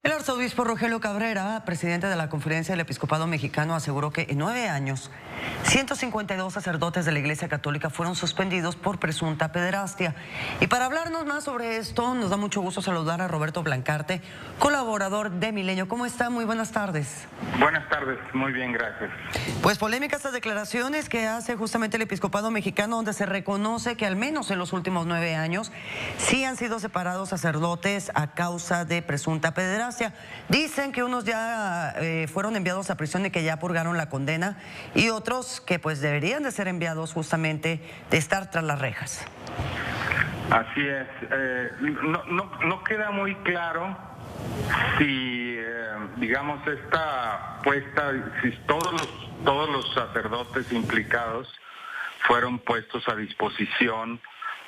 El arzobispo Rogelio Cabrera, presidente de la Conferencia del Episcopado Mexicano, aseguró que en 9 años, 152 sacerdotes de la Iglesia Católica fueron suspendidos por presunta pederastia. Y para hablarnos más sobre esto, nos da mucho gusto saludar a Roberto Blancarte, colaborador de Milenio. ¿Cómo está? Muy buenas tardes. Buenas tardes, muy bien, gracias. Pues polémicas estas declaraciones que hace justamente el Episcopado Mexicano, donde se reconoce que al menos en los últimos 9 años sí han sido separados sacerdotes a causa de presunta pederastia. Dicen que unos ya fueron enviados a prisión y que ya purgaron la condena, y otros que pues deberían de ser enviados justamente de estar tras las rejas. Así es. No queda muy claro si, digamos, esta puesta, si todos los sacerdotes implicados fueron puestos a disposición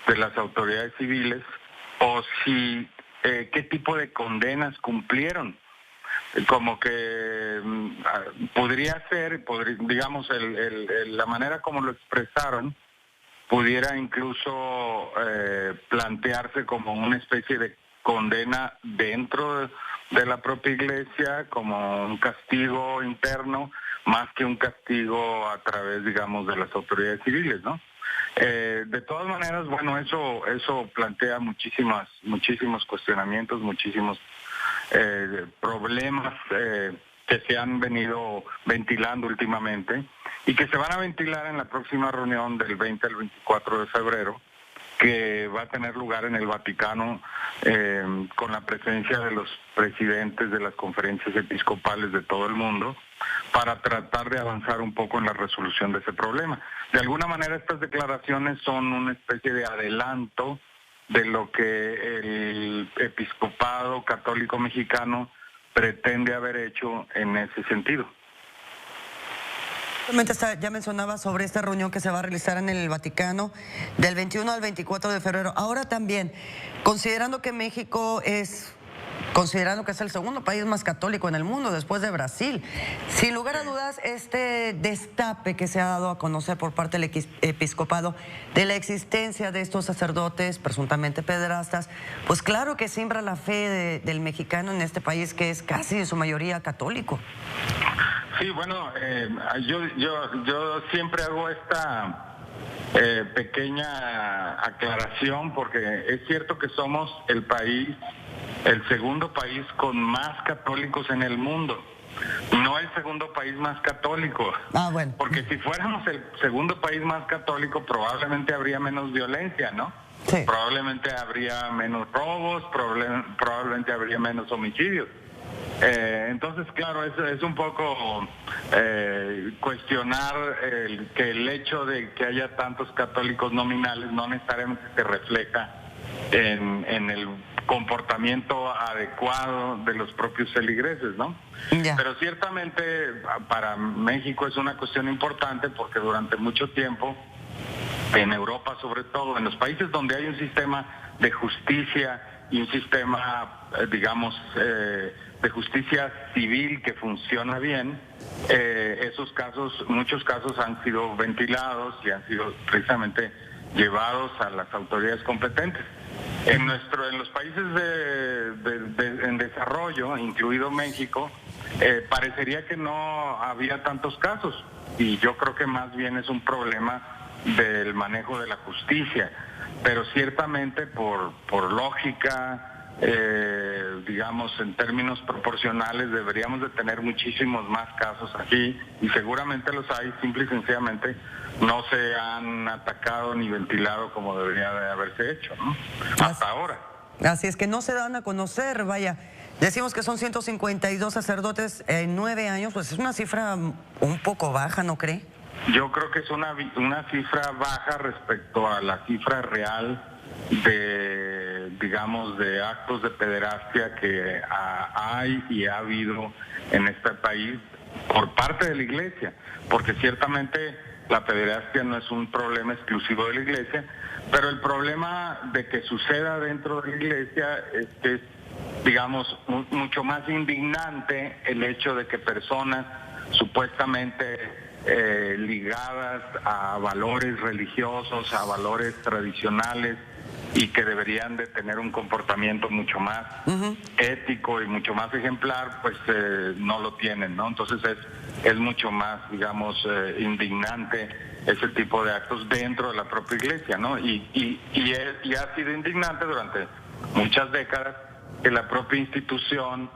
de las autoridades civiles, o si qué tipo de condenas cumplieron. Como que podría ser, digamos, la manera como lo expresaron pudiera incluso plantearse como una especie de condena dentro de la propia iglesia, como un castigo interno, más que un castigo a través, digamos, de las autoridades civiles, ¿no? De todas maneras, bueno, eso plantea muchísimos cuestionamientos, muchísimos problemas que se han venido ventilando últimamente y que se van a ventilar en la próxima reunión del 20 al 24 de febrero, que va a tener lugar en el Vaticano, con la presencia de los presidentes de las conferencias episcopales de todo el mundo, para tratar de avanzar un poco en la resolución de ese problema. De alguna manera, estas declaraciones son una especie de adelanto de lo que el episcopado católico mexicano pretende haber hecho en ese sentido. Ya mencionaba sobre esta reunión que se va a realizar en el Vaticano del 21 al 24 de febrero. Ahora también, considerando que México es el segundo país más católico en el mundo después de Brasil, sin lugar a dudas, este destape que se ha dado a conocer por parte del episcopado de la existencia de estos sacerdotes presuntamente pederastas, pues claro que siembra la fe del mexicano en este país, que es casi en su mayoría católico. Sí, bueno, yo siempre hago esta pequeña aclaración, porque es cierto que somos el segundo país con más católicos en el mundo, no el segundo país más católico. Bueno. Porque si fuéramos el segundo país más católico, probablemente habría menos violencia, ¿no? Sí. Probablemente habría menos robos, probablemente habría menos homicidios. Entonces, claro, es un poco cuestionar que el hecho de que haya tantos católicos nominales no necesariamente se refleja en el comportamiento adecuado de los propios feligreses, ¿no? Ya. Pero ciertamente para México es una cuestión importante, porque durante mucho tiempo, en Europa sobre todo, en los países donde hay un sistema de justicia y un sistema, digamos, de justicia civil que funciona bien, muchos casos han sido ventilados y han sido precisamente llevados a las autoridades competentes. En los países en desarrollo, incluido México, parecería que no había tantos casos, y yo creo que más bien es un problema del manejo de la justicia, pero ciertamente por lógica, digamos, en términos proporcionales, deberíamos de tener muchísimos más casos aquí, y seguramente los hay, simple y sencillamente no se han atacado ni ventilado como debería de haberse hecho, ¿no? Hasta ahora. Así es, que no se dan a conocer, vaya. Decimos que son 152 sacerdotes en 9 años, pues es una cifra un poco baja, ¿no cree? Yo creo que es una cifra baja respecto a la cifra real de actos de pederastia que hay y ha habido en este país por parte de la Iglesia, porque ciertamente la pederastia no es un problema exclusivo de la Iglesia, pero el problema de que suceda dentro de la Iglesia es digamos, mucho más indignante el hecho de que personas supuestamente ligadas a valores religiosos, a valores tradicionales, y que deberían de tener un comportamiento mucho más ético y mucho más ejemplar, pues no lo tienen, ¿no? Entonces es mucho más, digamos, indignante ese tipo de actos dentro de la propia iglesia, ¿no? Y ha sido indignante durante muchas décadas que la propia institución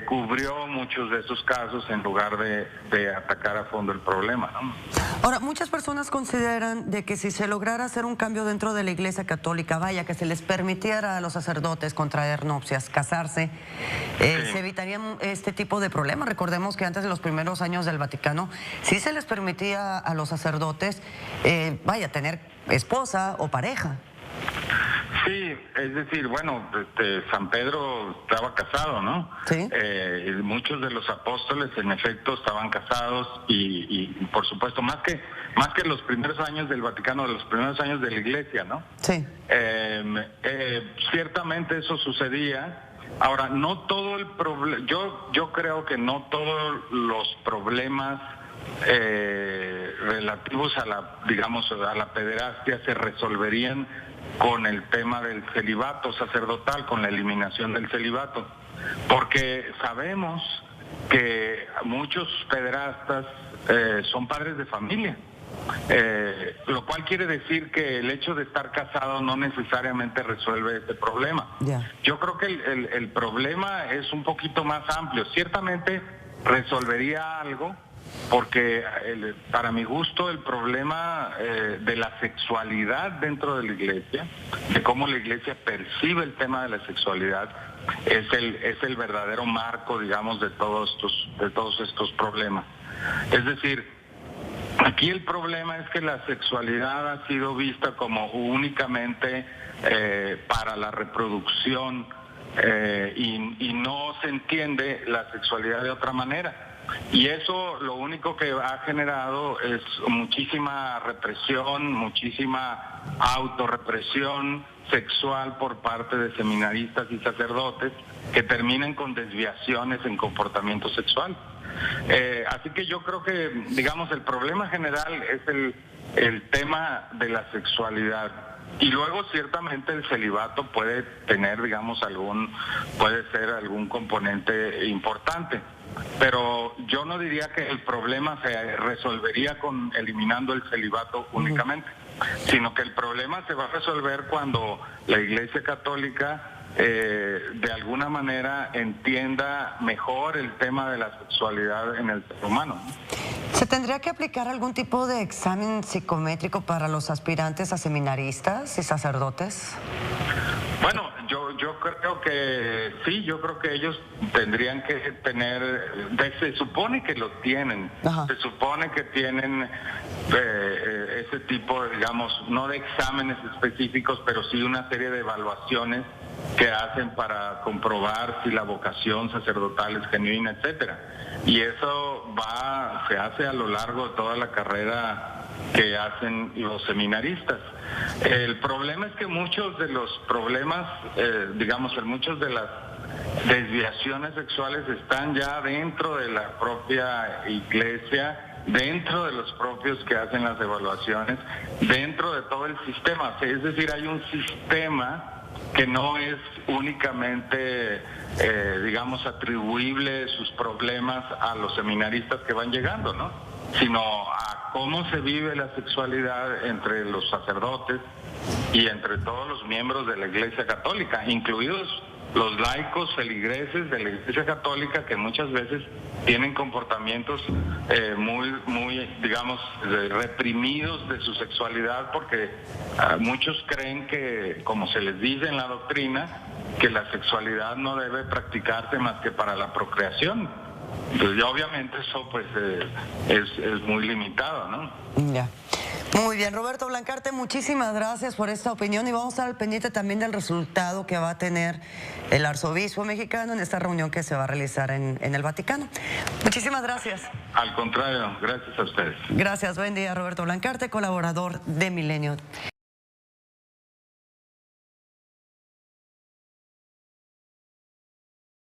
cubrió muchos de esos casos en lugar de atacar a fondo el problema, ¿no? Ahora, muchas personas consideran de que si se lograra hacer un cambio dentro de la Iglesia Católica, vaya, que se les permitiera a los sacerdotes contraer nupcias, casarse, se evitarían este tipo de problemas. Recordemos que antes de los primeros años del Vaticano, sí se les permitía a los sacerdotes, vaya, tener esposa o pareja. Sí, es decir, bueno, San Pedro estaba casado, ¿no? Sí. Muchos de los apóstoles, en efecto, estaban casados y por supuesto, más que los primeros años del Vaticano, los primeros años de la Iglesia, ¿no? Sí. Ciertamente eso sucedía. Ahora, no todo el problema, yo creo que no todos los problemas relativos a la pederastia se resolverían con el tema del celibato sacerdotal, con la eliminación del celibato, porque sabemos que muchos pederastas son padres de familia, lo cual quiere decir que el hecho de estar casado no necesariamente resuelve este problema. Yo creo que el problema es un poquito más amplio. Ciertamente resolvería algo, porque para mi gusto el problema de la sexualidad dentro de la iglesia, de cómo la iglesia percibe el tema de la sexualidad, es el verdadero marco, digamos, de todos estos problemas. Es decir, aquí el problema es que la sexualidad ha sido vista como únicamente para la reproducción y no se entiende la sexualidad de otra manera. Y eso lo único que ha generado es muchísima represión, muchísima autorrepresión sexual por parte de seminaristas y sacerdotes que terminan con desviaciones en comportamiento sexual. Así que yo creo que, digamos, el problema general es el tema de la sexualidad. Y luego ciertamente el celibato puede tener, digamos, puede ser algún componente importante. Pero yo no diría que el problema se resolvería eliminando el celibato únicamente, sino que el problema se va a resolver cuando la Iglesia Católica de alguna manera entienda mejor el tema de la sexualidad en el ser humano. ¿Se tendría que aplicar algún tipo de examen psicométrico para los aspirantes a seminaristas y sacerdotes? Bueno, yo creo que sí, yo creo que ellos tendrían que tener, se supone que lo tienen, se supone que tienen ese tipo, digamos, no de exámenes específicos, pero sí una serie de evaluaciones que hacen para comprobar si la vocación sacerdotal es genuina, etcétera. Y eso se hace a lo largo de toda la carrera que hacen los seminaristas. El problema es que muchos de los problemas, muchas de las desviaciones sexuales están ya dentro de la propia iglesia, dentro de los propios que hacen las evaluaciones, dentro de todo el sistema. Es decir, hay un sistema que no es únicamente, atribuible sus problemas a los seminaristas que van llegando, ¿no? Sino a cómo se vive la sexualidad entre los sacerdotes y entre todos los miembros de la Iglesia Católica, incluidos los laicos feligreses de la Iglesia Católica, que muchas veces tienen comportamientos muy, reprimidos de su sexualidad, porque muchos creen que, como se les dice en la doctrina, que la sexualidad no debe practicarse más que para la procreación. Entonces, ya obviamente eso pues es muy limitado, ¿no? Ya. Muy bien, Roberto Blancarte, muchísimas gracias por esta opinión y vamos a estar al pendiente también del resultado que va a tener el arzobispo mexicano en esta reunión que se va a realizar en el Vaticano. Muchísimas gracias. Al contrario, gracias a ustedes. Gracias, buen día, Roberto Blancarte, colaborador de Milenio.